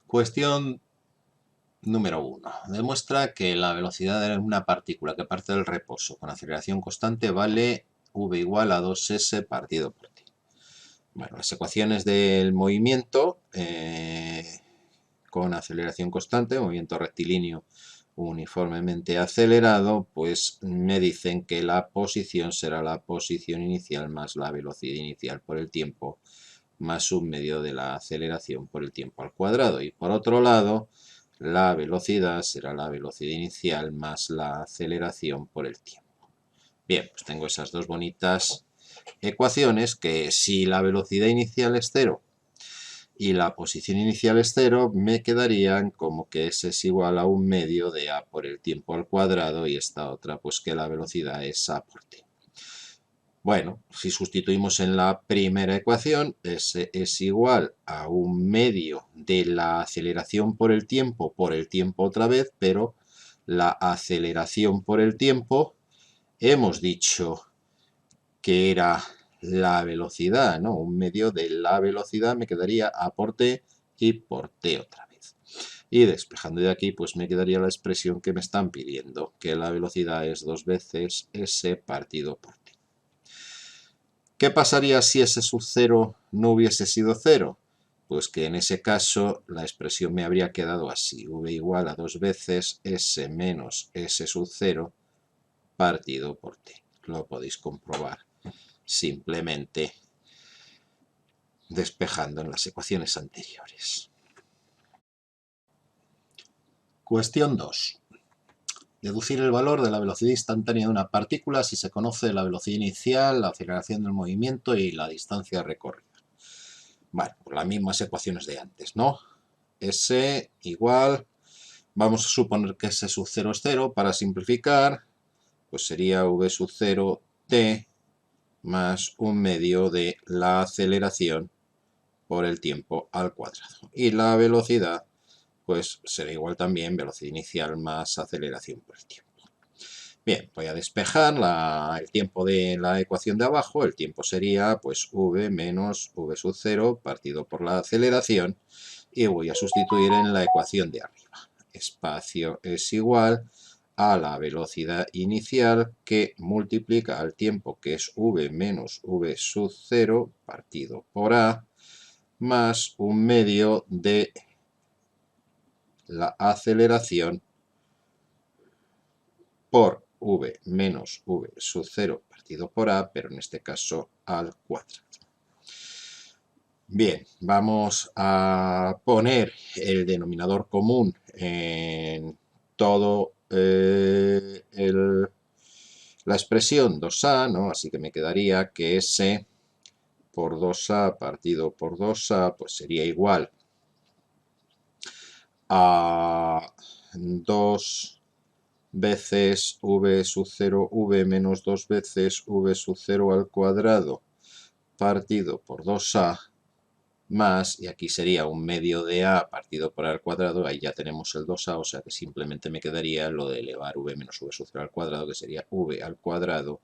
Cuestión número 1. Demuestra que la velocidad de una partícula que parte del reposo con aceleración constante vale v igual a 2s partido por t. Bueno, las ecuaciones del movimiento con aceleración constante, movimiento rectilíneo uniformemente acelerado, pues me dicen que la posición será la posición inicial más la velocidad inicial por el tiempo más un medio de la aceleración por el tiempo al cuadrado. Y por otro lado, la velocidad será la velocidad inicial más la aceleración por el tiempo. Bien, pues tengo esas dos bonitas ecuaciones que si la velocidad inicial es 0 y la posición inicial es 0, me quedarían como que S es igual a un medio de A por el tiempo al cuadrado y esta otra pues que la velocidad es A por T. Bueno, si sustituimos en la primera ecuación, S es igual a un medio de la aceleración por el tiempo otra vez, pero la aceleración por el tiempo hemos dicho que era la velocidad, ¿no? Un medio de la velocidad me quedaría A por T y por T otra vez. Y despejando de aquí, pues me quedaría la expresión que me están pidiendo, que la velocidad es 2 veces S partido por T. ¿Qué pasaría si S sub 0 no hubiese sido 0? Pues que en ese caso la expresión me habría quedado así, v igual a 2 veces S menos S sub 0 partido por T. Lo podéis comprobar simplemente despejando en las ecuaciones anteriores. Cuestión 2. Deducir el valor de la velocidad instantánea de una partícula si se conoce la velocidad inicial, la aceleración del movimiento y la distancia recorrida. Bueno, pues las mismas ecuaciones de antes, ¿no? S igual, vamos a suponer que S sub 0 es 0, para simplificar, pues sería V sub 0 T más un medio de la aceleración por el tiempo al cuadrado. Y la velocidad, pues será igual también velocidad inicial más aceleración por el tiempo. Bien, voy a despejar el tiempo de la ecuación de abajo. El tiempo sería pues v menos v sub 0 partido por la aceleración. Y voy a sustituir en la ecuación de arriba. Espacio es igual a la velocidad inicial que multiplica al tiempo, que es v menos v sub 0 partido por a, más un medio de la aceleración por v menos v sub 0 partido por a, pero en este caso al cuadrado. Bien, vamos a poner el denominador común en todo la expresión 2a, ¿no? Así que me quedaría que S por 2a partido por 2a pues sería igual a 2 veces v sub 0 v menos 2 veces v sub 0 al cuadrado partido por 2a más, y aquí sería un medio de a partido por a al cuadrado, ahí ya tenemos el 2a, o sea que simplemente me quedaría lo de elevar v menos v sub 0 al cuadrado, que sería v al cuadrado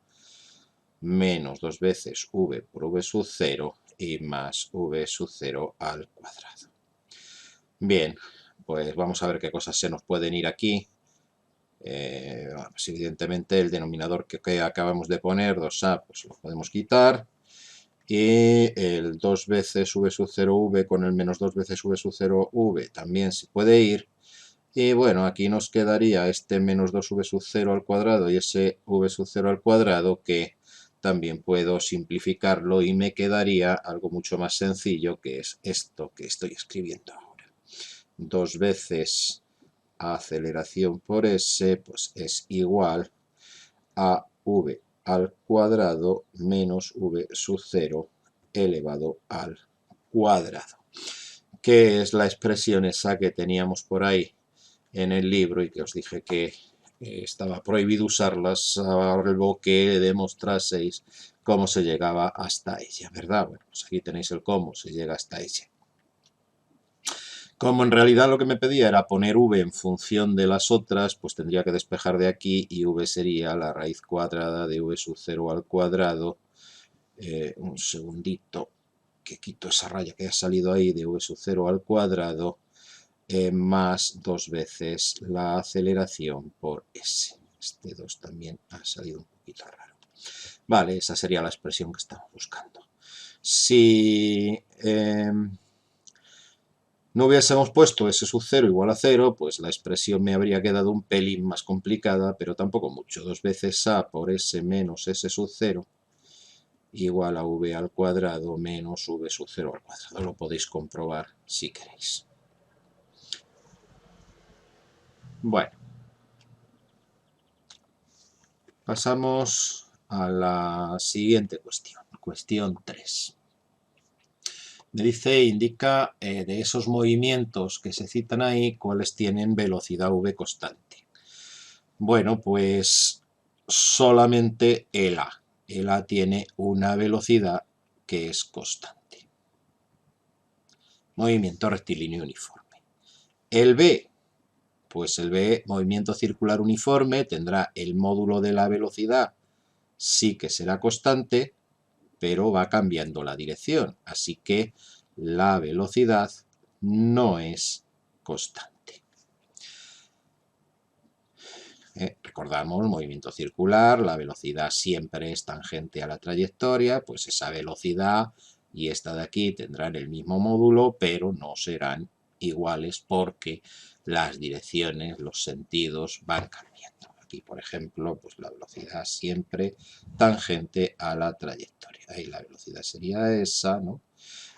menos 2 veces v por v sub 0 y más v sub 0 al cuadrado. Bien, pues vamos a ver qué cosas se nos pueden ir aquí. Pues evidentemente el denominador que acabamos de poner, 2a, pues lo podemos quitar. Y el 2 veces v sub 0v con el menos 2 veces v sub 0v también se puede ir. Y bueno, aquí nos quedaría este menos 2v sub 0 al cuadrado y ese v sub 0 al cuadrado, que también puedo simplificarlo y me quedaría algo mucho más sencillo, que es esto que estoy escribiendo ahora. 2 veces aceleración por s pues es igual a v al cuadrado menos v sub 0 elevado al cuadrado, que es la expresión esa que teníamos por ahí en el libro y que os dije que estaba prohibido usarlas salvo que demostraseis cómo se llegaba hasta ella, ¿verdad? Bueno, pues aquí tenéis el cómo se llega hasta ella. Como en realidad lo que me pedía era poner v en función de las otras, pues tendría que despejar de aquí y v sería la raíz cuadrada de v sub 0 al cuadrado. Un segundito, que quito esa raya que ha salido ahí, de v sub 0 al cuadrado más 2 veces la aceleración por s. Este 2 también ha salido un poquito raro. Vale, esa sería la expresión que estamos buscando. Si no hubiésemos puesto s sub 0 igual a 0, pues la expresión me habría quedado un pelín más complicada, pero tampoco mucho. 2 veces a por s menos s sub 0 igual a v al cuadrado menos v sub 0 al cuadrado. Lo podéis comprobar si queréis. Bueno, pasamos a la siguiente cuestión, cuestión 3. Me dice, indica de esos movimientos que se citan ahí, cuáles tienen velocidad v constante. Bueno, pues solamente el A. El A tiene una velocidad que es constante. Movimiento rectilíneo uniforme. El B, pues el B, movimiento circular uniforme, tendrá el módulo de la velocidad, sí que será constante, pero va cambiando la dirección, así que la velocidad no es constante. Recordamos, movimiento circular, la velocidad siempre es tangente a la trayectoria, pues esa velocidad y esta de aquí tendrán el mismo módulo, pero no serán iguales porque las direcciones, los sentidos van cambiando. Aquí, por ejemplo, pues la velocidad siempre tangente a la trayectoria. Ahí la velocidad sería esa, ¿no?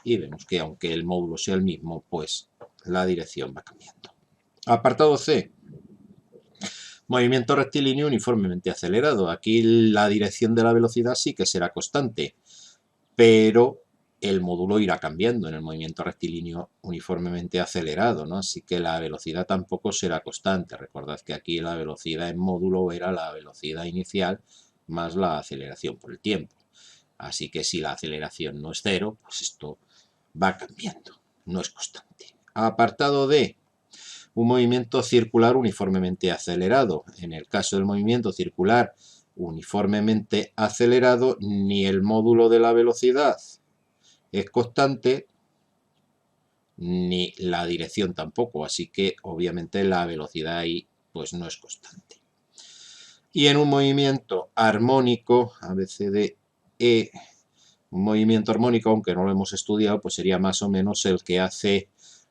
Y vemos que aunque el módulo sea el mismo, pues la dirección va cambiando. Apartado C. Movimiento rectilíneo uniformemente acelerado. Aquí la dirección de la velocidad sí que será constante, pero el módulo irá cambiando en el movimiento rectilíneo uniformemente acelerado, ¿no? Así que la velocidad tampoco será constante. Recordad que aquí la velocidad en módulo era la velocidad inicial más la aceleración por el tiempo. Así que si la aceleración no es cero, pues esto va cambiando, no es constante. Apartado D. Un movimiento circular uniformemente acelerado. En el caso del movimiento circular uniformemente acelerado, ni el módulo de la velocidad es constante, ni la dirección tampoco, así que obviamente la velocidad ahí pues no es constante. Y en un movimiento armónico, ABCDE, un movimiento armónico, aunque no lo hemos estudiado, pues sería más o menos el que hace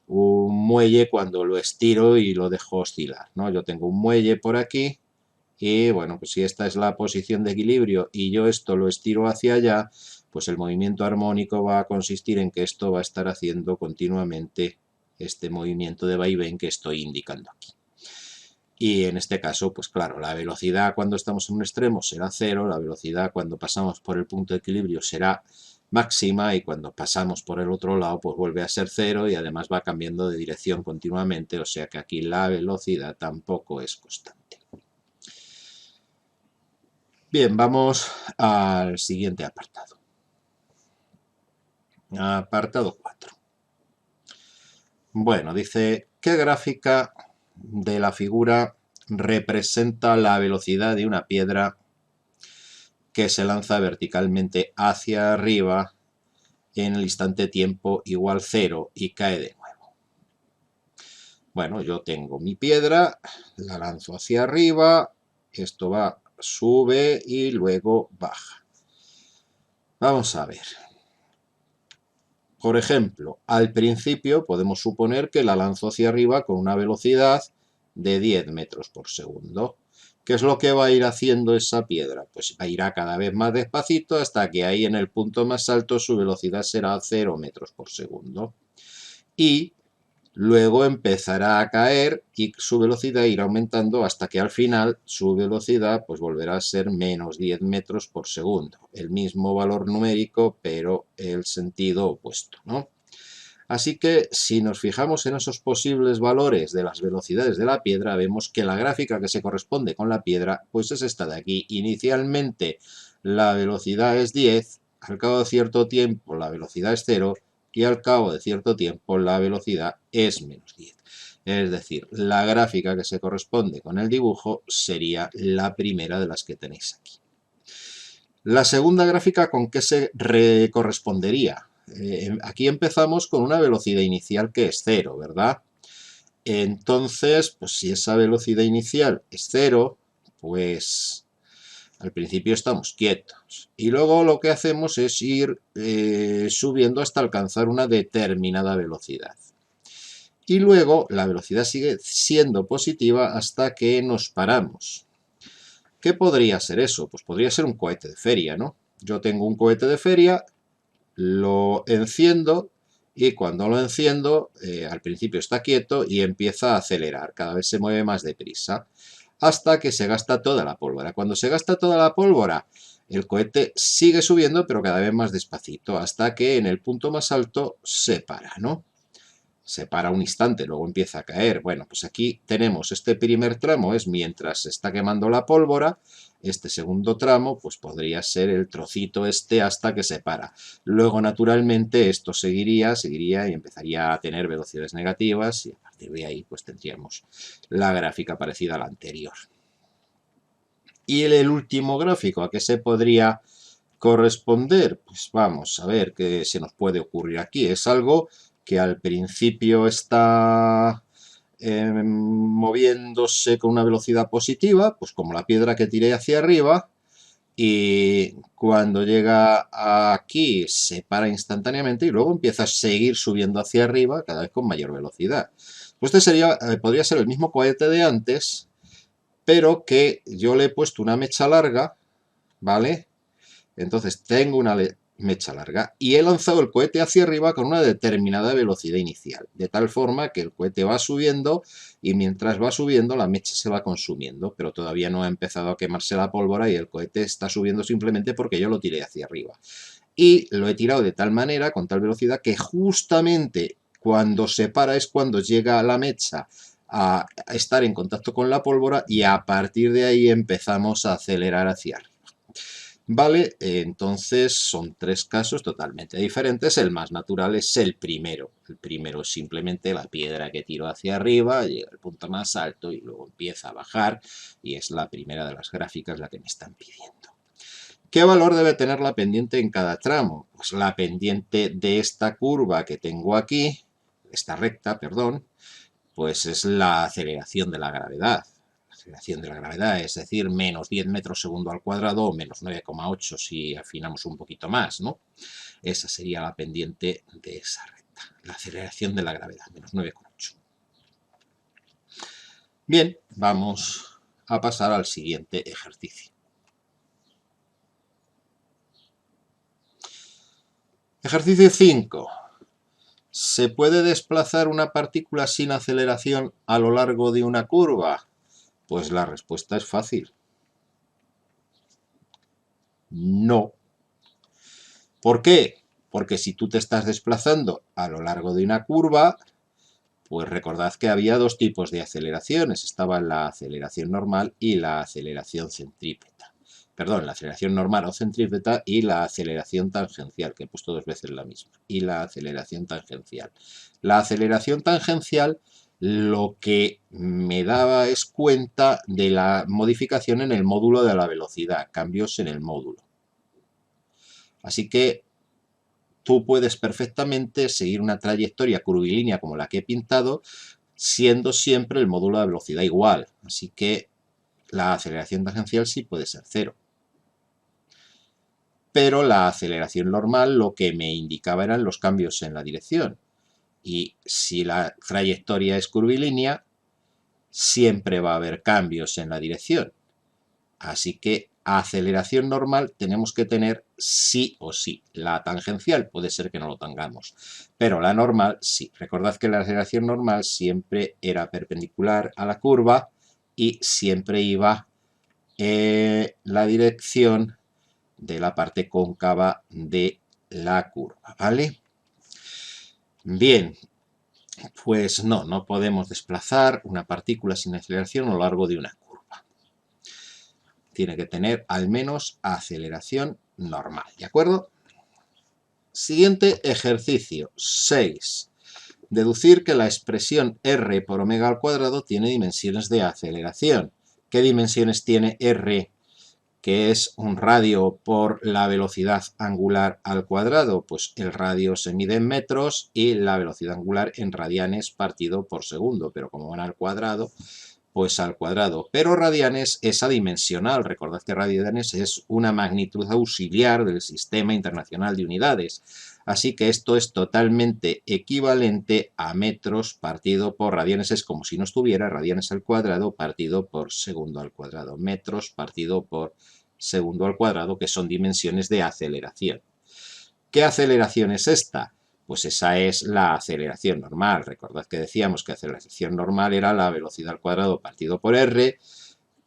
un muelle cuando lo estiro y lo dejo oscilar, ¿no? Yo tengo un muelle por aquí y, bueno, pues si esta es la posición de equilibrio y yo esto lo estiro hacia allá, pues el movimiento armónico va a consistir en que esto va a estar haciendo continuamente este movimiento de vaivén que estoy indicando aquí. Y en este caso, pues claro, la velocidad cuando estamos en un extremo será cero, la velocidad cuando pasamos por el punto de equilibrio será máxima y cuando pasamos por el otro lado pues vuelve a ser cero y además va cambiando de dirección continuamente, o sea que aquí la velocidad tampoco es constante. Bien, vamos al siguiente apartado. Apartado 4. Bueno, dice, ¿qué gráfica de la figura representa la velocidad de una piedra que se lanza verticalmente hacia arriba en el instante tiempo igual 0 y cae de nuevo? Bueno, yo tengo mi piedra, la lanzo hacia arriba, esto va, sube y luego baja. Vamos a ver. Por ejemplo, al principio podemos suponer que la lanzo hacia arriba con una velocidad de 10 metros por segundo. ¿Qué es lo que va a ir haciendo esa piedra? Pues irá cada vez más despacito hasta que ahí en el punto más alto su velocidad será 0 metros por segundo. Y luego empezará a caer y su velocidad irá aumentando hasta que al final su velocidad pues volverá a ser menos 10 metros por segundo. El mismo valor numérico, pero el sentido opuesto, ¿no? Así que si nos fijamos en esos posibles valores de las velocidades de la piedra, vemos que la gráfica que se corresponde con la piedra pues es esta de aquí. Inicialmente la velocidad es 10, al cabo de cierto tiempo la velocidad es 0 y al cabo de cierto tiempo la velocidad es menos 10. Es decir, la gráfica que se corresponde con el dibujo sería la primera de las que tenéis aquí. La segunda gráfica, ¿con qué se correspondería? Aquí empezamos con una velocidad inicial que es 0, ¿verdad? Entonces, pues si esa velocidad inicial es 0, pues al principio estamos quietos. Y luego lo que hacemos es ir subiendo hasta alcanzar una determinada velocidad. Y luego la velocidad sigue siendo positiva hasta que nos paramos. ¿Qué podría ser eso? Pues podría ser un cohete de feria, ¿no? Yo tengo un cohete de feria, lo enciendo y cuando lo enciendo, al principio está quieto y empieza a acelerar, cada vez se mueve más deprisa, hasta que se gasta toda la pólvora. Cuando se gasta toda la pólvora, el cohete sigue subiendo, pero cada vez más despacito, hasta que en el punto más alto se para, ¿no? Se para un instante, luego empieza a caer. Bueno, pues aquí tenemos este primer tramo, es mientras se está quemando la pólvora. Este segundo tramo, pues podría ser el trocito este hasta que se para. Luego, naturalmente, esto seguiría y empezaría a tener velocidades negativas y a partir de ahí, pues tendríamos la gráfica parecida a la anterior. Y el último gráfico, ¿a qué se podría corresponder? Pues vamos a ver qué se nos puede ocurrir aquí. Es algo que al principio está moviéndose con una velocidad positiva, pues como la piedra que tiré hacia arriba, y cuando llega aquí se para instantáneamente y luego empieza a seguir subiendo hacia arriba cada vez con mayor velocidad. Pues este podría ser el mismo cohete de antes, pero que yo le he puesto una mecha larga, ¿vale? Entonces tengo una mecha larga y he lanzado el cohete hacia arriba con una determinada velocidad inicial, de tal forma que el cohete va subiendo y mientras va subiendo la mecha se va consumiendo, pero todavía no ha empezado a quemarse la pólvora y el cohete está subiendo simplemente porque yo lo tiré hacia arriba. Y lo he tirado de tal manera, con tal velocidad, que justamente cuando se para es cuando llega la mecha a estar en contacto con la pólvora y a partir de ahí empezamos a acelerar hacia arriba. Vale, entonces son tres casos totalmente diferentes. El más natural es el primero. El primero es simplemente la piedra que tiro hacia arriba, llega al punto más alto y luego empieza a bajar y es la primera de las gráficas la que me están pidiendo. ¿Qué valor debe tener la pendiente en cada tramo? Pues la pendiente de esta curva que tengo aquí, esta recta, perdón, pues es la aceleración de la gravedad. La aceleración de la gravedad, es decir, menos 10 metros segundo al cuadrado o menos 9,8 si afinamos un poquito más, ¿no? Esa sería la pendiente de esa recta, la aceleración de la gravedad, menos 9,8. Bien, vamos a pasar al siguiente ejercicio. Ejercicio 5. ¿Se puede desplazar una partícula sin aceleración a lo largo de una curva? Pues la respuesta es fácil. No. ¿Por qué? Porque si tú te estás desplazando a lo largo de una curva, pues recordad que había dos tipos de aceleraciones. Estaba la aceleración normal y la aceleración centrípeta. Perdón, la aceleración normal o centrípeta y la aceleración tangencial, que he puesto dos veces la misma. Y la aceleración tangencial. La aceleración tangencial lo que me daba es cuenta de la modificación en el módulo de la velocidad, cambios en el módulo. Así que tú puedes perfectamente seguir una trayectoria curvilínea como la que he pintado, siendo siempre el módulo de velocidad igual. Así que la aceleración tangencial sí puede ser 0. Pero la aceleración normal lo que me indicaba eran los cambios en la dirección. Y si la trayectoria es curvilínea, siempre va a haber cambios en la dirección. Así que aceleración normal tenemos que tener sí o sí. La tangencial puede ser que no lo tengamos, pero la normal sí. Recordad que la aceleración normal siempre era perpendicular a la curva y siempre iba en la dirección de la parte cóncava de la curva, ¿vale? Bien, pues no podemos desplazar una partícula sin aceleración a lo largo de una curva. Tiene que tener al menos aceleración normal, ¿de acuerdo? Siguiente ejercicio, 6. Deducir que la expresión r por omega al cuadrado tiene dimensiones de aceleración. ¿Qué dimensiones tiene r ¿Qué es un radio por la velocidad angular al cuadrado? Pues el radio se mide en metros y la velocidad angular en radianes partido por segundo, pero como van al cuadrado, pues al cuadrado. Pero radianes es adimensional. Recordad que radianes es una magnitud auxiliar del Sistema Internacional de Unidades. Así que esto es totalmente equivalente a metros partido por radianes. Es como si no estuviera radianes al cuadrado partido por segundo al cuadrado. Metros partido por segundo al cuadrado, que son dimensiones de aceleración. ¿Qué aceleración es esta? Pues esa es la aceleración normal. Recordad que decíamos que aceleración normal era la velocidad al cuadrado partido por r,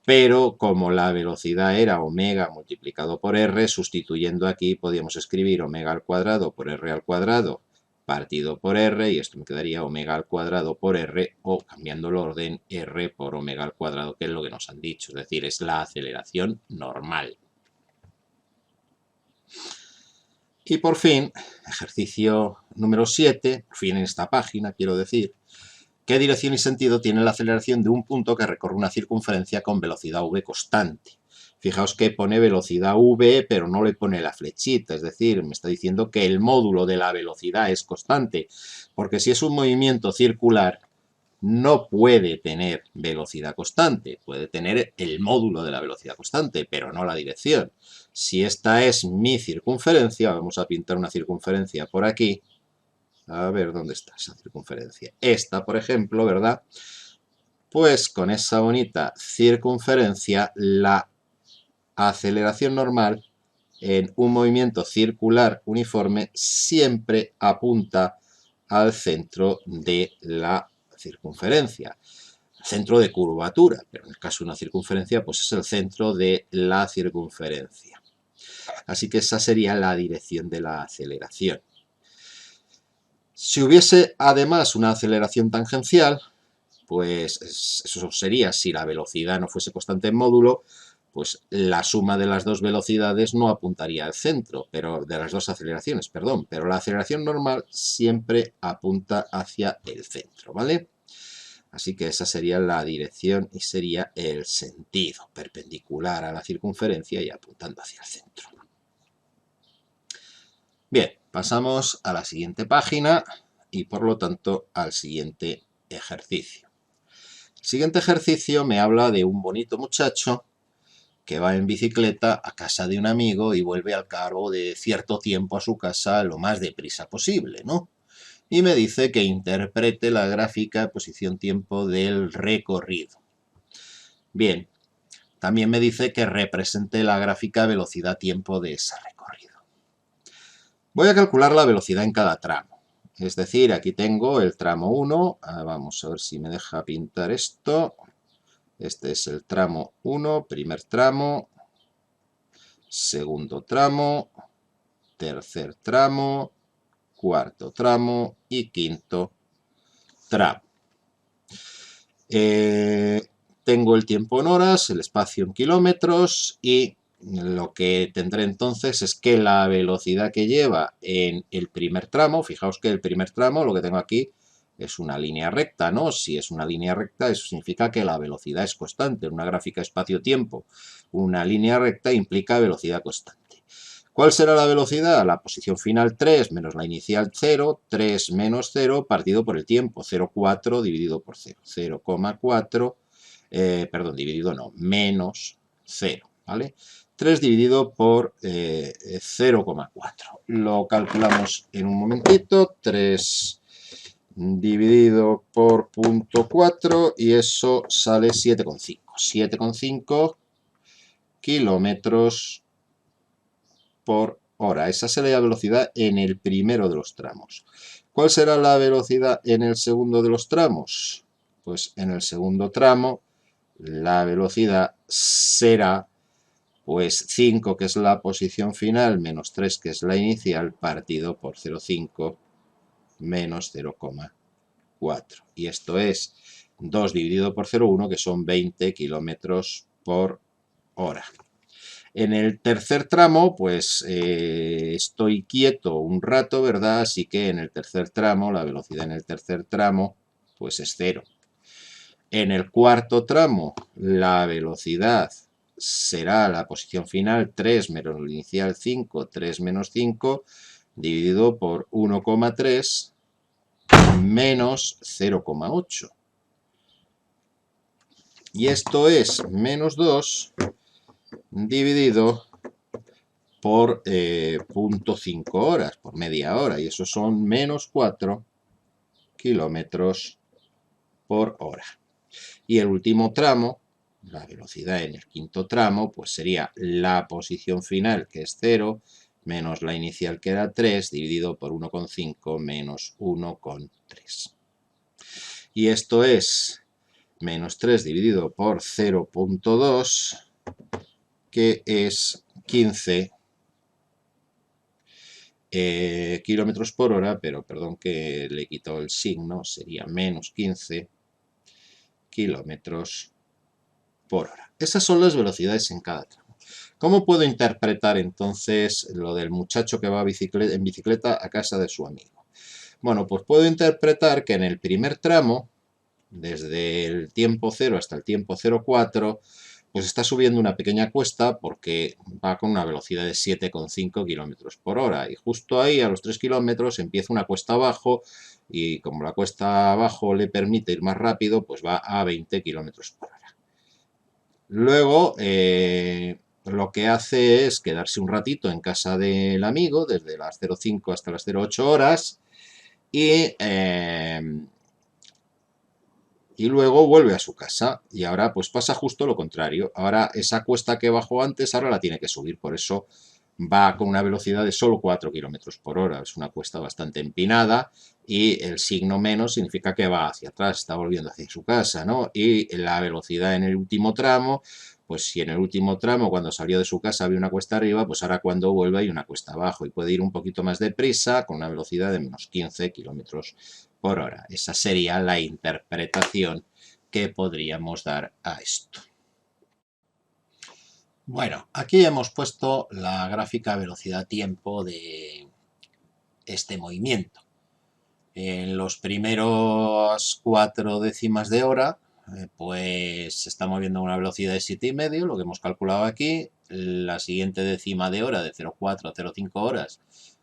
pero como la velocidad era omega multiplicado por r, sustituyendo aquí podíamos escribir omega al cuadrado por r al cuadrado partido por r, y esto me quedaría omega al cuadrado por r, o cambiando el orden, r por omega al cuadrado, que es lo que nos han dicho, es decir, es la aceleración normal. Y por fin, ejercicio número 7, por fin en esta página, quiero decir, ¿qué dirección y sentido tiene la aceleración de un punto que recorre una circunferencia con velocidad v constante? Fijaos que pone velocidad v, pero no le pone la flechita, es decir, me está diciendo que el módulo de la velocidad es constante, porque si es un movimiento circular, no puede tener velocidad constante, puede tener el módulo de la velocidad constante, pero no la dirección. Si esta es mi circunferencia, vamos a pintar una circunferencia por aquí. A ver, ¿dónde está esa circunferencia? Esta, por ejemplo, ¿verdad? Pues con esa bonita circunferencia, la aceleración normal en un movimiento circular uniforme siempre apunta al centro de la circunferencia, centro de curvatura, pero en el caso de una circunferencia, pues es el centro de la circunferencia. Así que esa sería la dirección de la aceleración. Si hubiese además una aceleración tangencial, pues eso sería, si la velocidad no fuese constante en módulo, pues la suma de las dos velocidades no apuntaría al centro, pero de las dos aceleraciones, perdón, pero la aceleración normal siempre apunta hacia el centro, ¿vale? Así que esa sería la dirección y sería el sentido, perpendicular a la circunferencia y apuntando hacia el centro. Bien, pasamos a la siguiente página y por lo tanto al siguiente ejercicio. El siguiente ejercicio me habla de un bonito muchacho que va en bicicleta a casa de un amigo y vuelve al cabo de cierto tiempo a su casa lo más deprisa posible, ¿no? Y me dice que interprete la gráfica posición-tiempo del recorrido. Bien, también me dice que represente la gráfica velocidad-tiempo de ese recorrido. Voy a calcular la velocidad en cada tramo. Es decir, aquí tengo el tramo 1, vamos a ver si me deja pintar esto. Este es el tramo 1, primer tramo, segundo tramo, tercer tramo, cuarto tramo y quinto tramo. Tengo el tiempo en horas, el espacio en kilómetros y lo que tendré entonces es que la velocidad que lleva en el primer tramo, fijaos que el primer tramo, lo que tengo aquí, es una línea recta, ¿no? Si es una línea recta, eso significa que la velocidad es constante. En una gráfica espacio-tiempo, una línea recta implica velocidad constante. ¿Cuál será la velocidad? La posición final 3 menos la inicial 0, 3 menos 0 partido por el tiempo, 0,4 dividido por 0, 0,4, dividido no, menos 0, ¿vale? 3 dividido por 0,4. Lo calculamos en un momentito, 3 dividido por 0,4 y eso sale 7,5. 7,5 kilómetros por hora. Esa será la velocidad en el primero de los tramos. ¿Cuál será la velocidad en el segundo de los tramos? Pues en el segundo tramo la velocidad será pues 5, que es la posición final, menos 3, que es la inicial, partido por 0,5 menos 0,4. Y esto es 2 dividido por 0,1, que son 20 kilómetros por hora. En el tercer tramo, pues estoy quieto un rato, ¿verdad? Así que en el tercer tramo, la velocidad en el tercer tramo, pues es 0. En el cuarto tramo, la velocidad será la posición final 3 menos la inicial 5, 3 menos 5, dividido por 1,3 menos 0,8. Y esto es menos 2 dividido por 0,5 horas, por media hora, y eso son menos 4 kilómetros por hora. Y el último tramo, la velocidad en el quinto tramo, pues sería la posición final, que es 0, menos la inicial, que era 3, dividido por 1,5 menos 1,3. Y esto es menos 3 dividido por 0,2, que es 15 kilómetros por hora, pero perdón que le he quitado el signo, sería menos 15 kilómetros por hora. Esas son las velocidades en cada tramo. ¿Cómo puedo interpretar entonces lo del muchacho que va en bicicleta a casa de su amigo? Bueno, pues puedo interpretar que en el primer tramo, desde el tiempo 0 hasta el tiempo 0,4, pues está subiendo una pequeña cuesta porque va con una velocidad de 7,5 kilómetros por hora. Y justo ahí, a los 3 kilómetros, empieza una cuesta abajo y como la cuesta abajo le permite ir más rápido, pues va a 20 kilómetros por hora. Luego, lo que hace es quedarse un ratito en casa del amigo, desde las 0,5 hasta las 0,8 horas, y luego vuelve a su casa. Y ahora pues pasa justo lo contrario. Ahora esa cuesta que bajó antes, ahora la tiene que subir. Por eso va con una velocidad de solo 4 kilómetros por hora. Es una cuesta bastante empinada y el signo menos significa que va hacia atrás, está volviendo hacia su casa, ¿no? Y la velocidad en el último tramo, pues si en el último tramo cuando salió de su casa había una cuesta arriba, pues ahora cuando vuelve hay una cuesta abajo y puede ir un poquito más deprisa con una velocidad de menos 15 kilómetros por hora. Esa sería la interpretación que podríamos dar a esto. Bueno, aquí hemos puesto la gráfica velocidad-tiempo de este movimiento. En los primeros 4 décimas de hora, pues se está moviendo a una velocidad de 7,5, lo que hemos calculado aquí. La siguiente décima de hora, de 0,4 a 0,5 horas,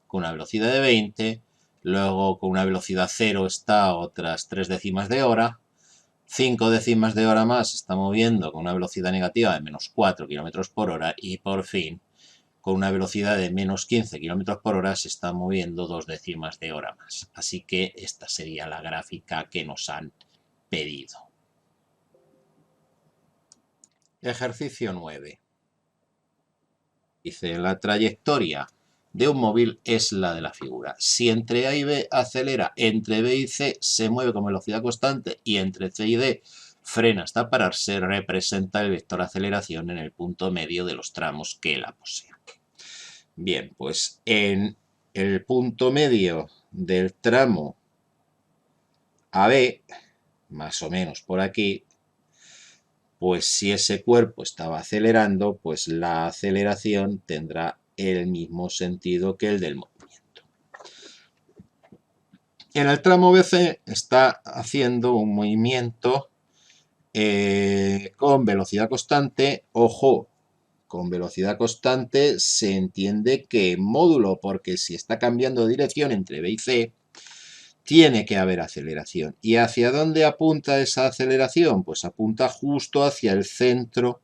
con una velocidad de 20. Luego con una velocidad 0 está otras 3 décimas de hora. 5 décimas de hora más se está moviendo con una velocidad negativa de menos 4 kilómetros por hora. Y por fin, con una velocidad de menos 15 kilómetros por hora, se está moviendo 2 décimas de hora más. Así que esta sería la gráfica que nos han pedido. Ejercicio 9. Dice, la trayectoria de un móvil es la de la figura. Si entre A y B acelera, entre B y C se mueve con velocidad constante y entre C y D frena hasta pararse, representa el vector aceleración en el punto medio de los tramos que la posean. Bien, pues en el punto medio del tramo AB, más o menos por aquí, pues si ese cuerpo estaba acelerando, pues la aceleración tendrá el mismo sentido que el del movimiento. En el tramo BC está haciendo un movimiento con velocidad constante. Ojo, con velocidad constante se entiende que módulo, porque si está cambiando de dirección entre B y C, tiene que haber aceleración. ¿Y hacia dónde apunta esa aceleración? Pues apunta justo hacia el centro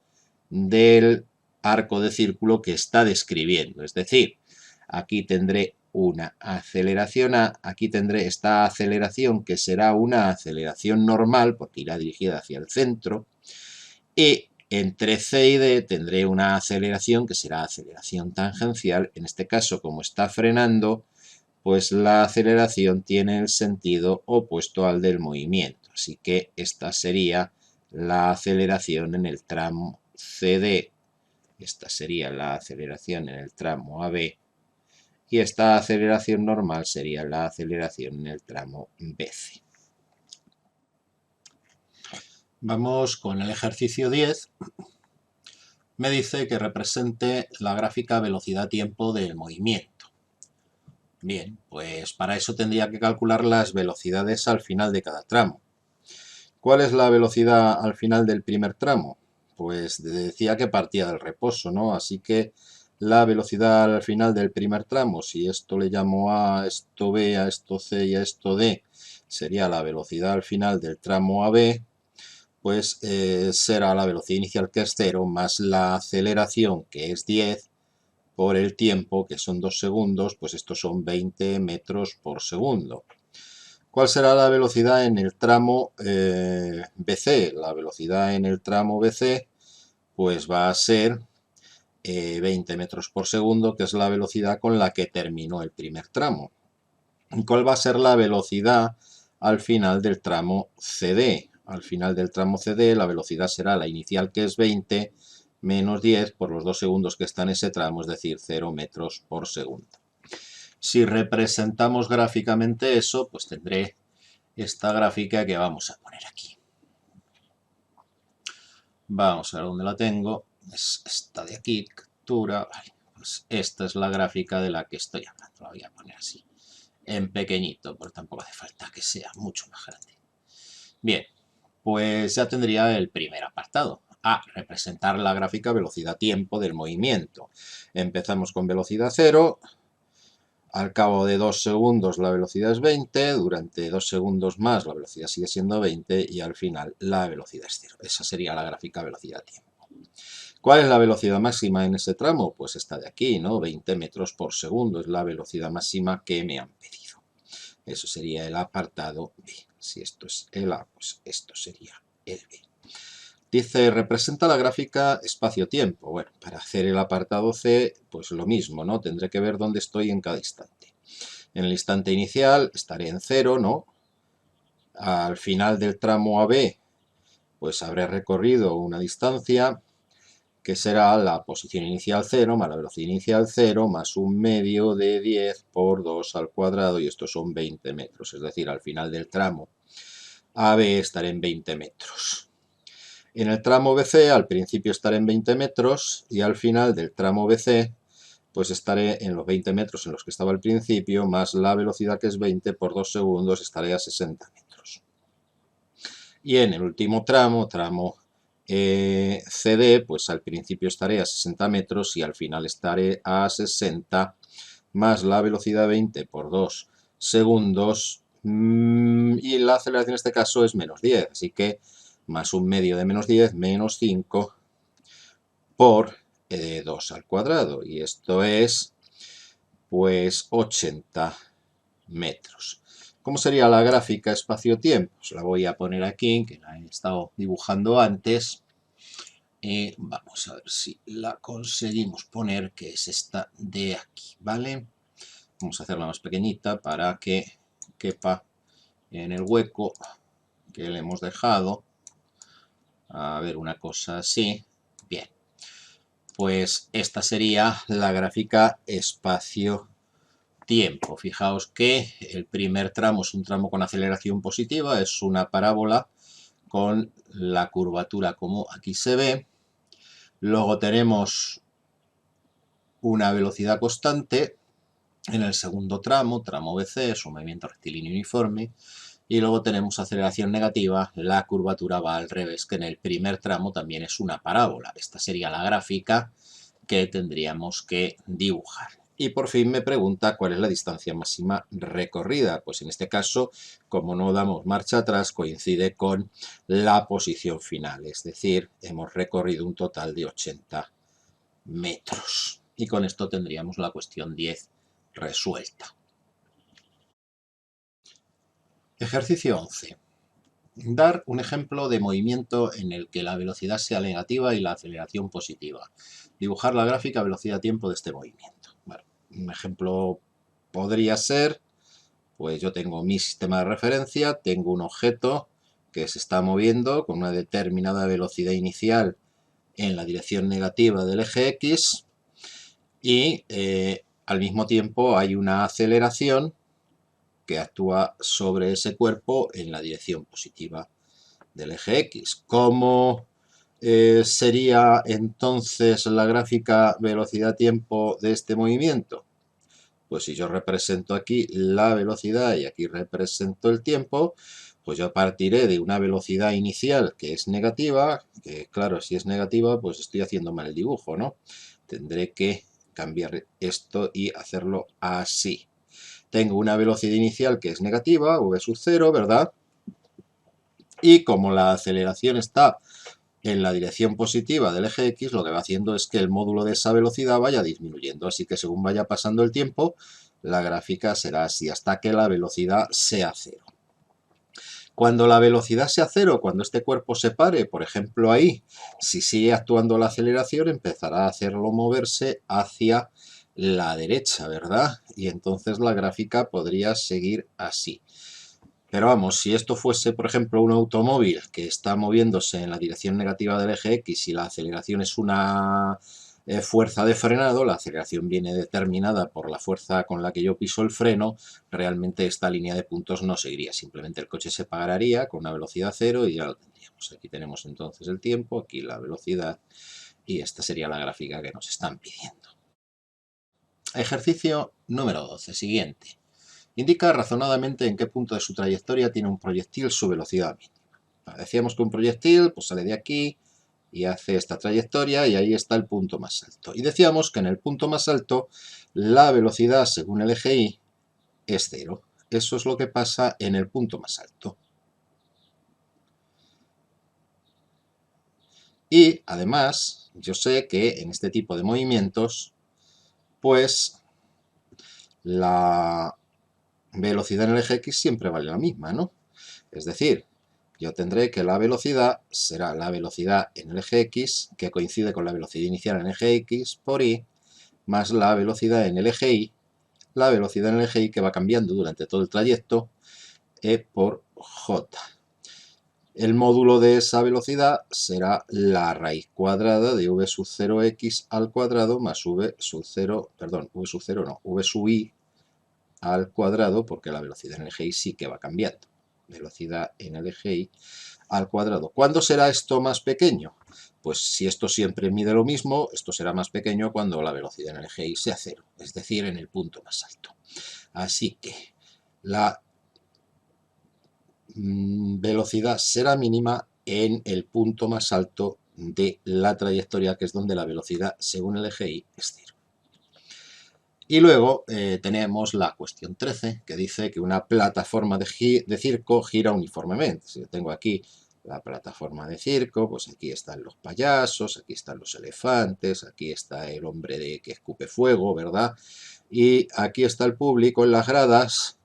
del arco de círculo que está describiendo. Es decir, aquí tendré una aceleración A, aquí tendré esta aceleración que será una aceleración normal porque irá dirigida hacia el centro, y entre C y D tendré una aceleración que será aceleración tangencial. En este caso, como está frenando, pues la aceleración tiene el sentido opuesto al del movimiento. Así que esta sería la aceleración en el tramo CD, esta sería la aceleración en el tramo AB, y esta aceleración normal sería la aceleración en el tramo BC. Vamos con el ejercicio 10. Me dice que represente la gráfica velocidad-tiempo del movimiento. Bien, pues para eso tendría que calcular las velocidades al final de cada tramo. ¿Cuál es la velocidad al final del primer tramo? Pues decía que partía del reposo, ¿no? Así que la velocidad al final del primer tramo, si esto le llamo A, esto B, a esto C y a esto D, sería la velocidad al final del tramo AB, pues será la velocidad inicial, que es 0, más la aceleración, que es 10, por el tiempo, que son 2 segundos, pues estos son 20 metros por segundo. ¿Cuál será la velocidad en el tramo BC? La velocidad en el tramo BC pues va a ser 20 metros por segundo, que es la velocidad con la que terminó el primer tramo. ¿Cuál va a ser la velocidad al final del tramo CD? Al final del tramo CD la velocidad será la inicial, que es 20, menos 10 por los 2 segundos que está en ese tramo, es decir, 0 metros por segundo. Si representamos gráficamente eso, pues tendré esta gráfica que vamos a poner aquí. Vamos a ver dónde la tengo. Es esta de aquí, captura. Vale, pues esta es la gráfica de la que estoy hablando. La voy a poner así, en pequeñito, porque tampoco hace falta que sea mucho más grande. Bien, pues ya tendría el primer apartado. A, representar la gráfica velocidad-tiempo del movimiento. Empezamos con velocidad 0. Al cabo de 2 segundos la velocidad es 20, durante 2 segundos más la velocidad sigue siendo 20 y al final la velocidad es 0. Esa sería la gráfica velocidad-tiempo. ¿Cuál es la velocidad máxima en ese tramo? Pues esta de aquí, ¿no? 20 metros por segundo es la velocidad máxima que me han pedido. Eso sería el apartado B. Si esto es el A, pues esto sería el B. Dice, representa la gráfica espacio-tiempo. Bueno, para hacer el apartado C, pues lo mismo, ¿no? Tendré que ver dónde estoy en cada instante. En el instante inicial estaré en 0, ¿no? Al final del tramo AB, pues habré recorrido una distancia que será la posición inicial 0 más la velocidad inicial 0 más un medio de 10 por 2 al cuadrado, y estos son 20 metros. Es decir, al final del tramo AB estaré en 20 metros. En el tramo BC al principio estaré en 20 metros y al final del tramo BC pues estaré en los 20 metros en los que estaba al principio, más la velocidad, que es 20 por 2 segundos, estaré a 60 metros. Y en el último tramo CD, pues al principio estaré a 60 metros y al final estaré a 60, más la velocidad 20 por 2 segundos, y la aceleración en este caso es menos 10, así que más un medio de menos 10, menos 5 por 2 al cuadrado, y esto es pues 80 metros. ¿Cómo sería la gráfica espacio-tiempo? Pues la voy a poner aquí, que la he estado dibujando antes. Vamos a ver si la conseguimos poner, que es esta de aquí, ¿vale? Vamos a hacerla más pequeñita para que quepa en el hueco que le hemos dejado. A ver, una cosa así. Bien, pues esta sería la gráfica espacio-tiempo. Fijaos que el primer tramo es un tramo con aceleración positiva, es una parábola con la curvatura como aquí se ve. Luego tenemos una velocidad constante en el segundo tramo, tramo BC, es un movimiento rectilíneo uniforme. Y luego tenemos aceleración negativa, la curvatura va al revés, que en el primer tramo también es una parábola. Esta sería la gráfica que tendríamos que dibujar. Y por fin me pregunta cuál es la distancia máxima recorrida. Pues en este caso, como no damos marcha atrás, coincide con la posición final. Es decir, hemos recorrido un total de 80 metros. Y con esto tendríamos la cuestión 10 resuelta. Ejercicio 11. Dar un ejemplo de movimiento en el que la velocidad sea negativa y la aceleración positiva. Dibujar la gráfica velocidad-tiempo de este movimiento. Bueno, un ejemplo podría ser, pues yo tengo mi sistema de referencia, tengo un objeto que se está moviendo con una determinada velocidad inicial en la dirección negativa del eje X y al mismo tiempo hay una aceleración que actúa sobre ese cuerpo en la dirección positiva del eje X. ¿Cómo sería entonces la gráfica velocidad-tiempo de este movimiento? Pues si yo represento aquí la velocidad y aquí represento el tiempo, Pues yo partiré de una velocidad inicial que es negativa, que claro, si es negativa, pues estoy haciendo mal el dibujo, ¿no? Tendré que cambiar esto y hacerlo así. Tengo una velocidad inicial que es negativa, v sub 0, ¿verdad? Y como la aceleración está en la dirección positiva del eje X, lo que va haciendo es que el módulo de esa velocidad vaya disminuyendo. Así que según vaya pasando el tiempo, la gráfica será así, hasta que la velocidad sea cero. Cuando la velocidad sea cero, cuando este cuerpo se pare, por ejemplo ahí, si sigue actuando la aceleración, empezará a hacerlo moverse hacia la derecha, ¿verdad? Y entonces la gráfica podría seguir así. Pero vamos, si esto fuese, por ejemplo, un automóvil que está moviéndose en la dirección negativa del eje X y la aceleración es una fuerza de frenado, la aceleración viene determinada por la fuerza con la que yo piso el freno, realmente esta línea de puntos no seguiría, simplemente el coche se pararía con una velocidad cero y ya lo tendríamos. Aquí tenemos entonces el tiempo, aquí la velocidad y esta sería la gráfica que nos están pidiendo. Ejercicio número 12, siguiente. Indica razonadamente en qué punto de su trayectoria tiene un proyectil su velocidad mínima. Decíamos que un proyectil pues sale de aquí y hace esta trayectoria y ahí está el punto más alto. Y decíamos que en el punto más alto la velocidad según el eje Y es cero. Eso es lo que pasa en el punto más alto. Y además yo sé que en este tipo de movimientos pues la velocidad en el eje X siempre vale la misma, ¿no? Es decir, yo tendré que la velocidad será la velocidad en el eje X, que coincide con la velocidad inicial en el eje X, por Y, más la velocidad en el eje Y, la velocidad en el eje Y que va cambiando durante todo el trayecto, E por J. El módulo de esa velocidad será la raíz cuadrada de v sub 0x al cuadrado más v sub 0, perdón, v sub 0 no, v sub y al cuadrado, porque la velocidad en el eje Y sí que va cambiando. Velocidad en el eje Y al cuadrado. ¿Cuándo será esto más pequeño? Pues si esto siempre mide lo mismo, esto será más pequeño cuando la velocidad en el eje Y sea cero, es decir, en el punto más alto. Así que la velocidad será mínima en el punto más alto de la trayectoria, que es donde la velocidad según el eje Y es cero. Y luego tenemos la cuestión 13, que dice que una plataforma de circo gira uniformemente. Si yo tengo aquí la plataforma de circo, pues aquí están los payasos, aquí están los elefantes, aquí está el hombre que escupe fuego, ¿verdad? Y aquí está el público en las gradas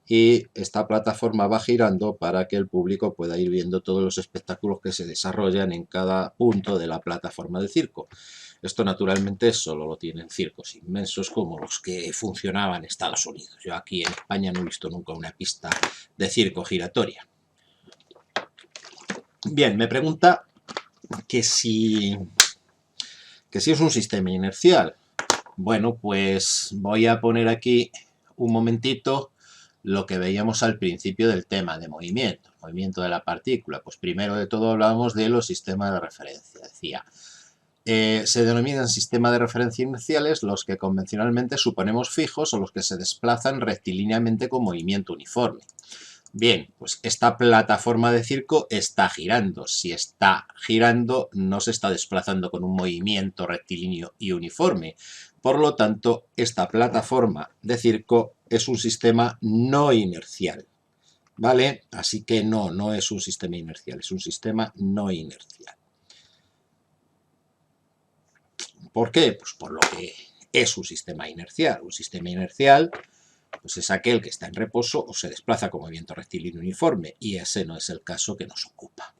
y esta plataforma va girando para que el público pueda ir viendo todos los espectáculos que se desarrollan en cada punto de la plataforma de circo. Esto naturalmente solo lo tienen circos inmensos como los que funcionaban en Estados Unidos. Yo aquí en España no he visto nunca una pista de circo giratoria. Bien, me pregunta que si es un sistema inercial. Bueno, pues voy a poner aquí un momentito lo que veíamos al principio del tema de movimiento de la partícula. Pues primero de todo hablábamos de los sistemas de referencia. Decía, se denominan sistemas de referencia inerciales los que convencionalmente suponemos fijos o los que se desplazan rectilíneamente con movimiento uniforme. Bien, pues esta plataforma de circo está girando. Si está girando, no se está desplazando con un movimiento rectilíneo y uniforme. Por lo tanto, esta plataforma de circo es un sistema no inercial. ¿Vale? Así que no es un sistema inercial, es un sistema no inercial. ¿Por qué? Pues por lo que es un sistema inercial. Un sistema inercial pues es aquel que está en reposo o se desplaza con movimiento rectilíneo uniforme, y ese no es el caso que nos ocupa.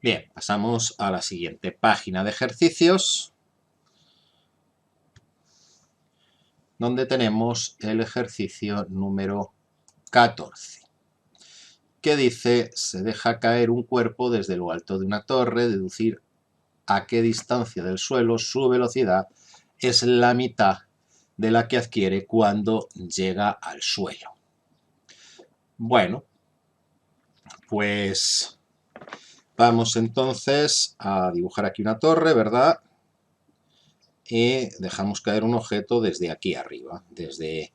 Bien, pasamos a la siguiente página de ejercicios, donde tenemos el ejercicio número 14, que dice, se deja caer un cuerpo desde lo alto de una torre, deducir a qué distancia del suelo su velocidad es la mitad de la que adquiere cuando llega al suelo. Bueno, pues vamos entonces a dibujar aquí una torre, ¿verdad? Y dejamos caer un objeto desde aquí arriba, desde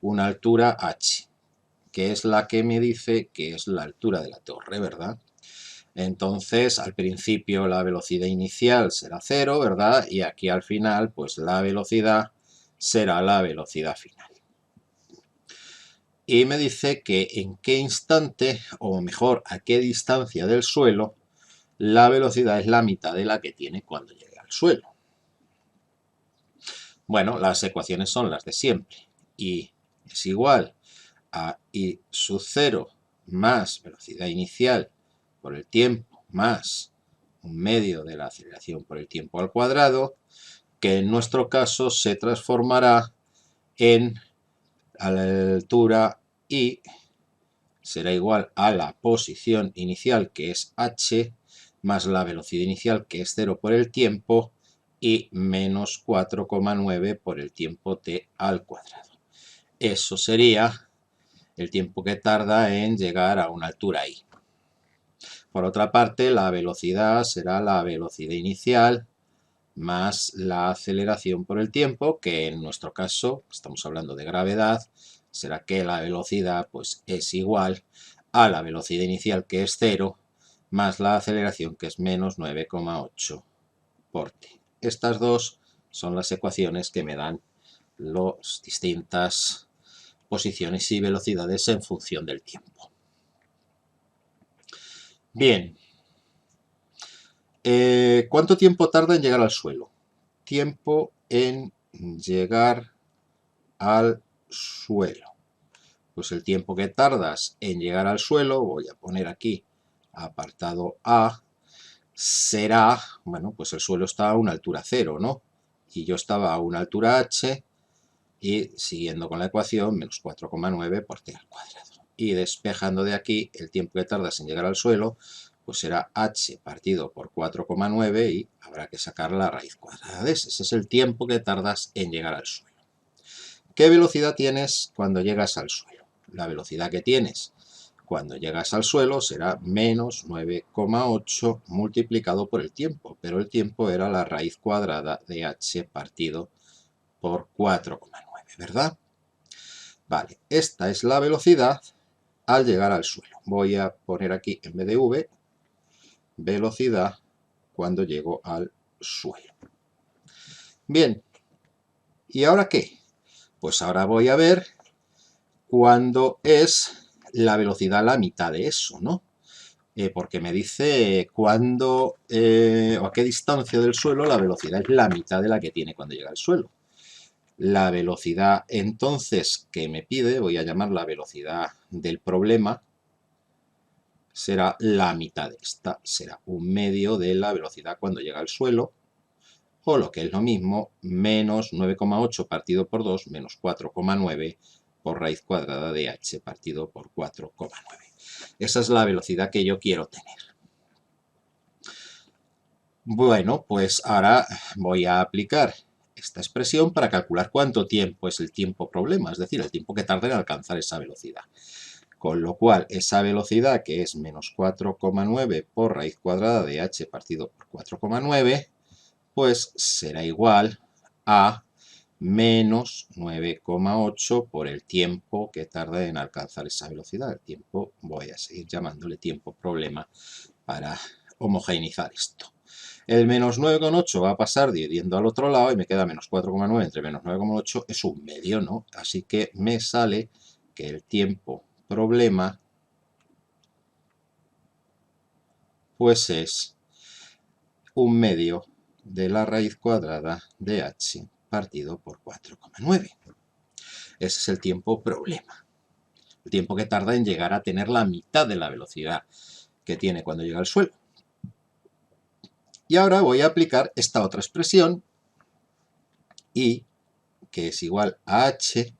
una altura h, que es la que me dice que es la altura de la torre, ¿verdad? Entonces, al principio la velocidad inicial será 0, ¿verdad? Y aquí al final, pues la velocidad será la velocidad final. Y me dice que en qué instante, o mejor, a qué distancia del suelo, la velocidad es la mitad de la que tiene cuando llegue al suelo. Bueno, las ecuaciones son las de siempre. I es igual a I sub 0 más velocidad inicial por el tiempo más 1/2 de la aceleración por el tiempo al cuadrado, que en nuestro caso se transformará en, a la altura I será igual a la posición inicial, que es h, más la velocidad inicial, que es 0 por el tiempo, y menos 4,9 por el tiempo t al cuadrado. Eso sería el tiempo que tarda en llegar a una altura i. Por otra parte, la velocidad será la velocidad inicial más la aceleración por el tiempo, que en nuestro caso, estamos hablando de gravedad, será que la velocidad pues, es igual a la velocidad inicial, que es 0, más la aceleración, que es menos 9,8 por t. Estas dos son las ecuaciones que me dan las distintas posiciones y velocidades en función del tiempo. Bien. ¿Cuánto tiempo tarda en llegar al suelo? Tiempo en llegar al suelo. Pues el tiempo que tardas en llegar al suelo, voy a poner aquí apartado A, será, bueno, pues el suelo está a una altura 0, ¿no? Y yo estaba a una altura h, y siguiendo con la ecuación, menos 4,9 por t al cuadrado. Y despejando de aquí, el tiempo que tardas en llegar al suelo, pues será h partido por 4,9 y habrá que sacar la raíz cuadrada de ese. Ese es el tiempo que tardas en llegar al suelo. ¿Qué velocidad tienes cuando llegas al suelo? La velocidad que tienes cuando llegas al suelo será menos 9,8 multiplicado por el tiempo, pero el tiempo era la raíz cuadrada de h partido por 4,9, ¿verdad? Vale, esta es la velocidad al llegar al suelo. Voy a poner aquí, en vez de v, velocidad cuando llego al suelo. Bien, ¿y ahora qué? Pues ahora voy a ver cuándo es la velocidad la mitad de eso, ¿no? Porque me dice cuándo o a qué distancia del suelo la velocidad es la mitad de la que tiene cuando llega al suelo. La velocidad entonces que me pide, voy a llamar la velocidad del problema, será la mitad de esta, será 1/2 de la velocidad cuando llega al suelo, o lo que es lo mismo, menos 9,8 partido por 2, menos 4,9 por raíz cuadrada de h partido por 4,9. Esa es la velocidad que yo quiero tener. Bueno, pues ahora voy a aplicar esta expresión para calcular cuánto tiempo es el tiempo problema, es decir, el tiempo que tarda en alcanzar esa velocidad. Con lo cual, esa velocidad, que es menos 4,9 por raíz cuadrada de h partido por 4,9, pues será igual a menos 9,8 por el tiempo que tarda en alcanzar esa velocidad. El tiempo, voy a seguir llamándole tiempo problema para homogeneizar esto. El menos 9,8 va a pasar dividiendo al otro lado y me queda menos 4,9 entre menos 9,8 es 1/2, ¿no? Así que me sale que el tiempo problema pues es 1/2 de la raíz cuadrada de h partido por 4,9. Ese es el tiempo problema. El tiempo que tarda en llegar a tener la mitad de la velocidad que tiene cuando llega al suelo. Y ahora voy a aplicar esta otra expresión, I, que es igual a h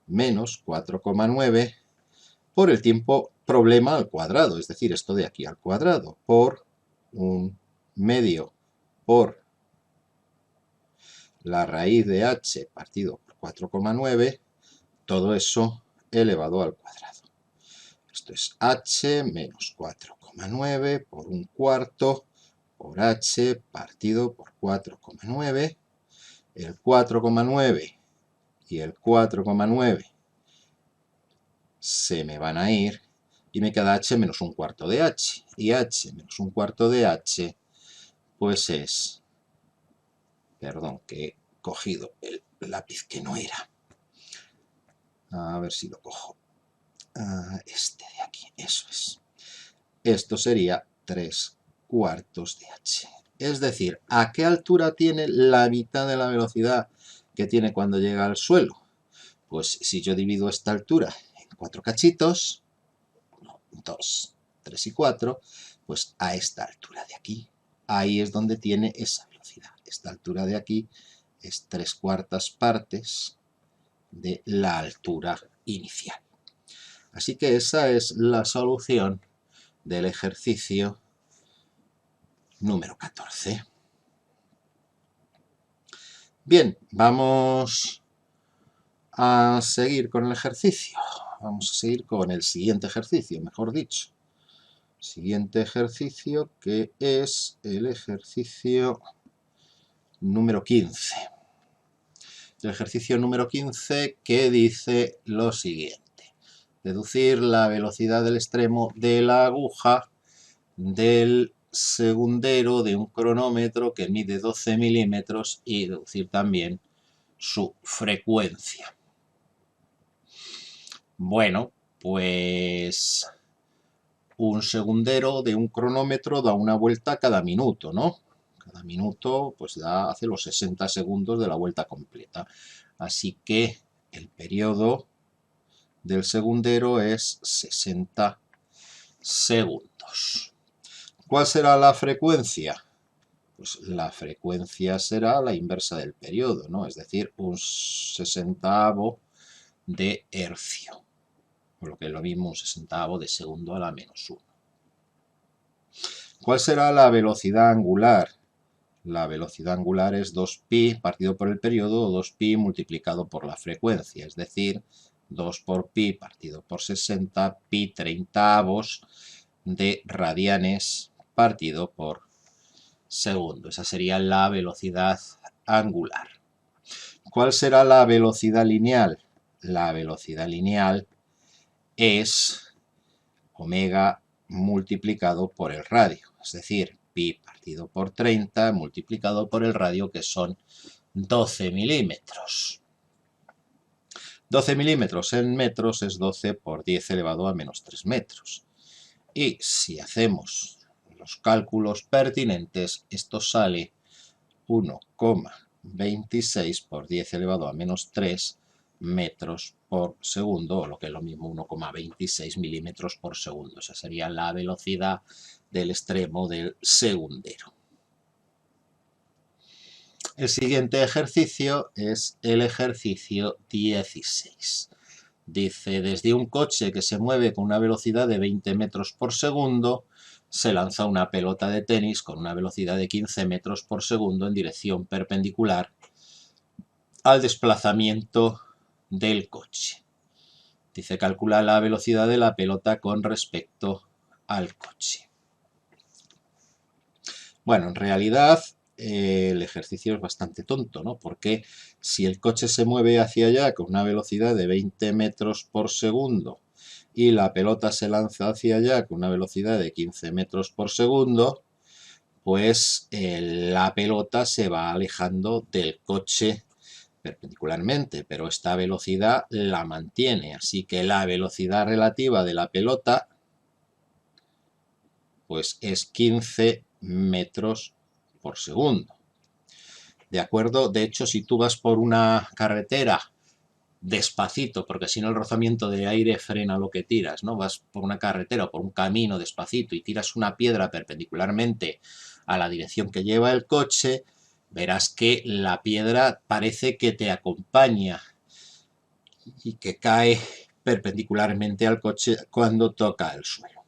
menos 4,9 por el tiempo problema al cuadrado, es decir, esto de aquí al cuadrado, por 1/2 por la raíz de h partido por 4,9, todo eso elevado al cuadrado. Esto es h menos 4,9 por 1/4 por h partido por 4,9. El 4,9 y el 4,9 se me van a ir y me queda h menos un cuarto de h. Y h menos un cuarto de h, pues es... Perdón, que he cogido el lápiz que no era. A ver si lo cojo. Este de aquí, eso es. Esto sería 3 cuartos de h. Es decir, ¿a qué altura tiene la mitad de la velocidad que tiene cuando llega al suelo? Pues si yo divido esta altura en 4 cachitos, 1, 2, 3 y 4, pues a esta altura de aquí, ahí es donde tiene esa velocidad. Esta altura de aquí es 3/4 partes de la altura inicial. Así que esa es la solución del ejercicio número 14. Bien, vamos a seguir con el ejercicio. Vamos a seguir con el siguiente ejercicio, mejor dicho. Siguiente ejercicio, que es el ejercicio número 15. El ejercicio número 15, que dice lo siguiente: deducir la velocidad del extremo de la aguja del segundero de un cronómetro que mide 12 milímetros y deducir también su frecuencia. Bueno, pues un segundero de un cronómetro da una vuelta cada minuto, ¿no? Cada minuto pues hace los 60 segundos de la vuelta completa. Así que el periodo del segundero es 60 segundos. ¿Cuál será la frecuencia? Pues la frecuencia será la inversa del periodo, ¿no? Es decir, un 60avo de hercio. Por lo que es lo mismo un 60avo de segundo a la menos 1. ¿Cuál será la velocidad angular? La velocidad angular es 2pi partido por el periodo o 2pi multiplicado por la frecuencia, es decir, 2 por pi partido por 60, pi 30avos de radianes partido por segundo. Esa sería la velocidad angular. ¿Cuál será la velocidad lineal? La velocidad lineal es omega multiplicado por el radio, es decir, pi partido por 30 multiplicado por el radio, que son 12 milímetros. 12 milímetros en metros es 12 por 10 elevado a menos 3 metros. Y si hacemos los cálculos pertinentes, esto sale 1,26 por 10 elevado a menos 3 metros por segundo, o lo que es lo mismo, 1,26 milímetros por segundo. Esa sería la velocidad del extremo del segundero. El siguiente ejercicio es el ejercicio 16. Dice, desde un coche que se mueve con una velocidad de 20 metros por segundo, se lanza una pelota de tenis con una velocidad de 15 metros por segundo en dirección perpendicular al desplazamiento del coche. Dice, calcula la velocidad de la pelota con respecto al coche. Bueno, en realidad el ejercicio es bastante tonto, ¿no? Porque si el coche se mueve hacia allá con una velocidad de 20 metros por segundo y la pelota se lanza hacia allá con una velocidad de 15 metros por segundo, pues la pelota se va alejando del coche perpendicularmente, pero esta velocidad la mantiene, así que la velocidad relativa de la pelota pues es 15 metros por segundo. ¿De acuerdo? De hecho, si tú vas por una carretera despacito, porque si no el rozamiento de aire frena lo que tiras, ¿no? Vas por una carretera o por un camino despacito y tiras una piedra perpendicularmente a la dirección que lleva el coche, verás que la piedra parece que te acompaña y que cae perpendicularmente al coche cuando toca el suelo.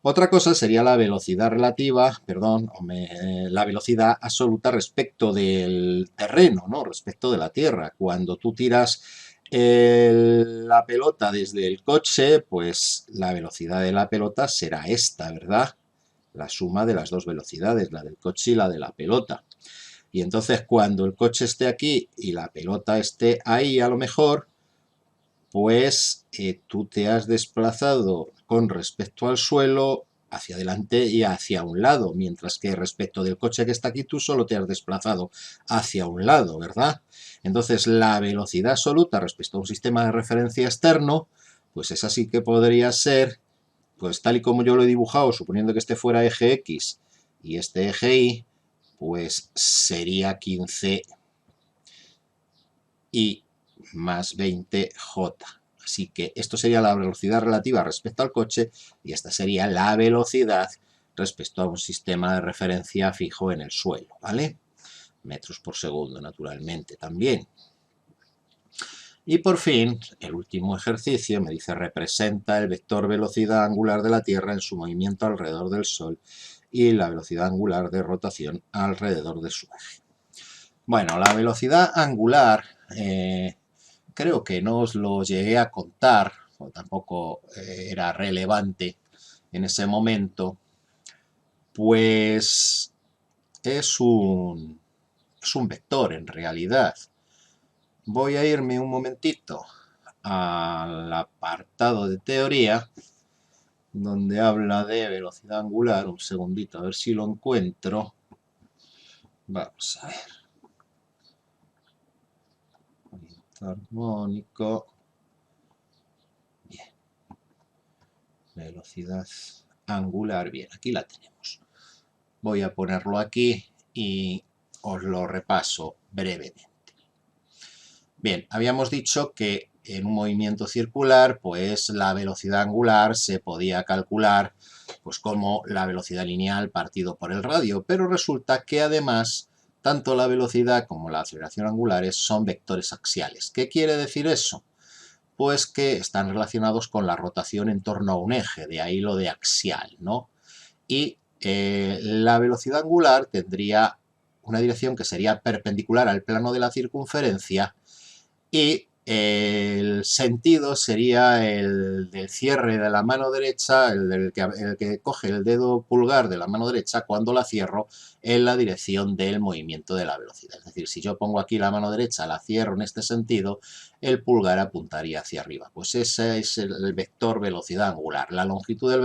Otra cosa sería la velocidad relativa, la velocidad absoluta respecto del terreno, ¿no? Respecto de la tierra. Cuando tú tiras la pelota desde el coche, pues la velocidad de la pelota será esta, ¿verdad? La suma de las dos velocidades, la del coche y la de la pelota. Y entonces cuando el coche esté aquí y la pelota esté ahí, a lo mejor, pues tú te has desplazado con respecto al suelo hacia adelante y hacia un lado, mientras que respecto del coche que está aquí tú solo te has desplazado hacia un lado, ¿verdad? Entonces la velocidad absoluta respecto a un sistema de referencia externo, pues esa sí que podría ser, pues tal y como yo lo he dibujado, suponiendo que este fuera eje X y este eje Y, pues sería 15 y más 20J. Así que esto sería la velocidad relativa respecto al coche y esta sería la velocidad respecto a un sistema de referencia fijo en el suelo, ¿vale? Metros por segundo, naturalmente, también. Y por fin, el último ejercicio me dice representa el vector velocidad angular de la Tierra en su movimiento alrededor del Sol y la velocidad angular de rotación alrededor de su eje. Bueno, la velocidad angular creo que no os lo llegué a contar, o tampoco era relevante en ese momento, pues es un vector en realidad. Voy a irme un momentito al apartado de teoría, donde habla de velocidad angular. Un segundito, a ver si lo encuentro. Vamos a ver. Armónico. Bien. Velocidad angular. Bien, aquí la tenemos. Voy a ponerlo aquí y os lo repaso brevemente. Bien, habíamos dicho que en un movimiento circular, pues la velocidad angular se podía calcular pues como la velocidad lineal partido por el radio, pero resulta que además tanto la velocidad como la aceleración angulares son vectores axiales. ¿Qué quiere decir eso? Pues que están relacionados con la rotación en torno a un eje, de ahí lo de axial, ¿no? Y la velocidad angular tendría una dirección que sería perpendicular al plano de la circunferencia y el sentido sería el del cierre de la mano derecha, el que coge el dedo pulgar de la mano derecha cuando la cierro en la dirección del movimiento de la velocidad. Es decir, si yo pongo aquí la mano derecha, la cierro en este sentido, el pulgar apuntaría hacia arriba. Pues ese es el vector velocidad angular. La longitud del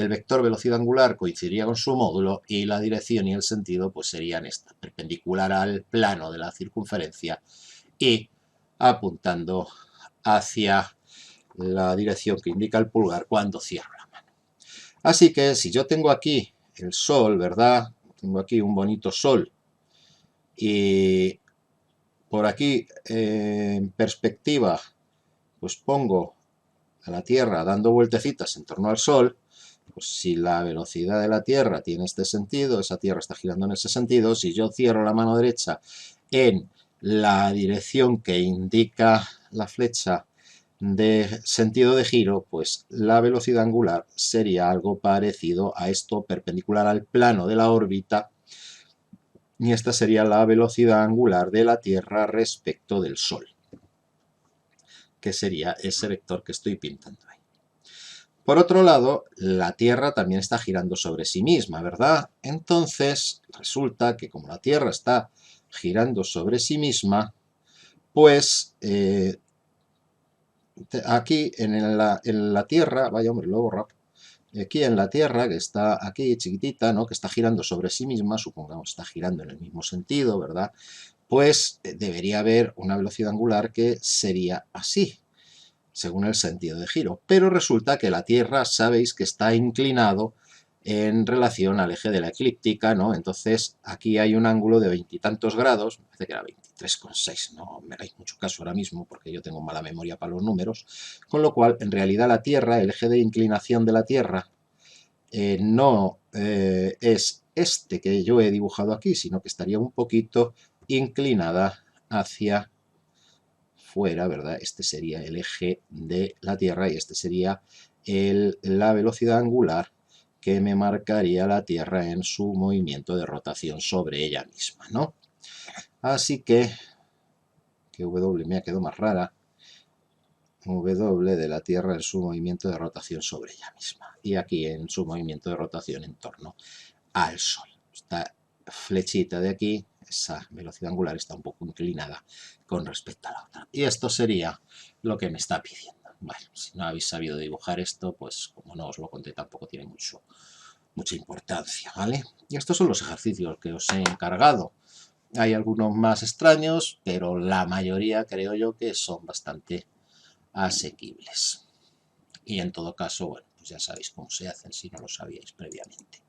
vector velocidad angular coincidiría con su módulo y la dirección y el sentido pues serían estas, perpendicular al plano de la circunferencia y apuntando hacia la dirección que indica el pulgar cuando cierro la mano. Así que si yo tengo aquí el sol, ¿verdad? Tengo aquí un bonito sol y por aquí en perspectiva pues pongo a la Tierra dando vueltecitas en torno al sol, pues si la velocidad de la Tierra tiene este sentido, esa Tierra está girando en ese sentido, si yo cierro la mano derecha en la dirección que indica la flecha de sentido de giro, pues la velocidad angular sería algo parecido a esto, perpendicular al plano de la órbita, y esta sería la velocidad angular de la Tierra respecto del Sol, que sería ese vector que estoy pintando ahí. Por otro lado, la Tierra también está girando sobre sí misma, ¿verdad? Entonces, resulta que como la Tierra está girando sobre sí misma, pues aquí en la Tierra, vaya hombre, lo he borrado, aquí en la Tierra, que está aquí chiquitita, ¿no? Que está girando sobre sí misma, supongamos está girando en el mismo sentido, ¿verdad? Pues debería haber una velocidad angular que sería así, según el sentido de giro. Pero resulta que la Tierra, sabéis que está inclinado en relación al eje de la eclíptica, ¿no? Entonces aquí hay un ángulo de 20 y tantos grados, me parece que era 23,6, no me hagáis mucho caso ahora mismo porque yo tengo mala memoria para los números, con lo cual en realidad la Tierra, el eje de inclinación de la Tierra no es este que yo he dibujado aquí, sino que estaría un poquito inclinada hacia fuera, ¿verdad? Este sería el eje de la Tierra y este sería la velocidad angular que me marcaría la Tierra en su movimiento de rotación sobre ella misma, ¿no? Así que W me ha quedado más rara. W de la Tierra en su movimiento de rotación sobre ella misma. Y aquí en su movimiento de rotación en torno al Sol. Esta flechita de aquí esa velocidad angular está un poco inclinada con respecto a la otra. Y esto sería lo que me está pidiendo. Bueno, si no habéis sabido dibujar esto, pues como no os lo conté, tampoco tiene mucha importancia, ¿vale? Y estos son los ejercicios que os he encargado. Hay algunos más extraños, pero la mayoría creo yo que son bastante asequibles. Y en todo caso, bueno, pues ya sabéis cómo se hacen si no lo sabíais previamente.